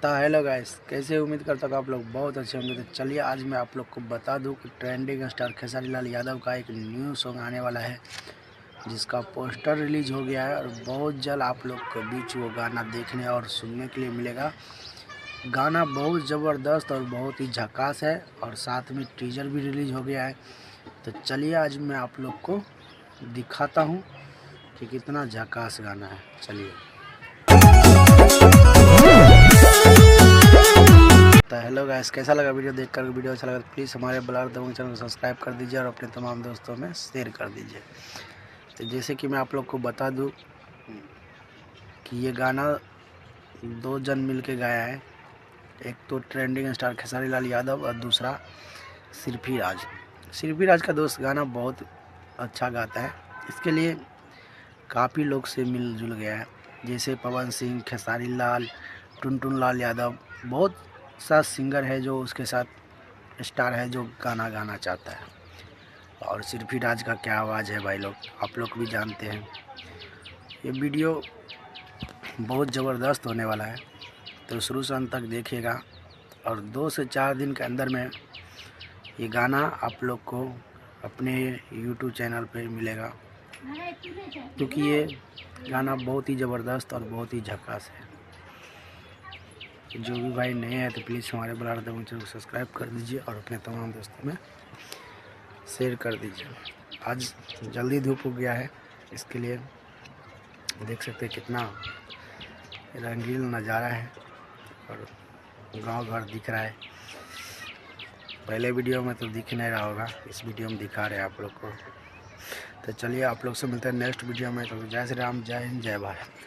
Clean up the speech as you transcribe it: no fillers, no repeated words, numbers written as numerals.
तो hello guys, कैसे उम्मीद करता हूँ आप लोग बहुत अच्छे होंगे। तो चलिए आज मैं आप लोग को बता दूं कि ट्रेंडिंग स्टार खेसारी लाल यादव का एक न्यू सॉन्ग आने वाला है, जिसका पोस्टर रिलीज हो गया है और बहुत जल्द आप लोग के बीच वो गाना देखने और सुनने के लिए मिलेगा। गाना बहुत ज़बरदस्त और बहुत ही झकास है और साथ में टीजर भी रिलीज हो गया है। तो चलिए आज मैं आप लोग को दिखाता हूँ कि कितना झकास गाना है। चलिए तो हेलो गाइस, कैसा लगा वीडियो देखकर? वीडियो अच्छा लगा तो प्लीज़ हमारे ब्लॉग दबंग चैनल को सब्सक्राइब कर दीजिए और अपने तमाम दोस्तों में शेयर कर दीजिए। तो जैसे कि मैं आप लोग को बता दूं कि ये गाना दो जन मिल के गाया है। एक तो ट्रेंडिंग स्टार खेसारी लाल यादव और दूसरा सिरफी राज। सिरफी राज का दोस्त गाना बहुत अच्छा गाता है, इसके लिए काफ़ी लोग से मिलजुल गया है, जैसे पवन सिंह, खेसारी लाल, टुनटुन लाल यादव। बहुत सा सिंगर है जो उसके साथ स्टार है जो गाना गाना चाहता है। और सिरफी राज का क्या आवाज़ है भाई लोग, आप लोग भी जानते हैं। ये वीडियो बहुत ज़बरदस्त होने वाला है, तो शुरू से अंत तक देखिएगा और 2 से 4 दिन के अंदर में ये गाना आप लोग को अपने YouTube चैनल पे मिलेगा, क्योंकि ये गाना बहुत ही ज़बरदस्त और बहुत ही झकास है। जो भी भाई नए हैं तो प्लीज़ हमारे ब्लॉग दबंग चैनल को सब्सक्राइब कर दीजिए और अपने तमाम दोस्तों में शेयर कर दीजिए। आज जल्दी धूप हो गया है, इसके लिए देख सकते हैं कितना रंगीन नज़ारा है और गांव घर दिख रहा है। पहले वीडियो में तो दिख नहीं रहा होगा, इस वीडियो में दिखा रहे हैं आप लोग को। तो चलिए आप लोग से मिलते हैं नेक्स्ट वीडियो में। तो जय श्री राम, जय हिंद, जय भारत।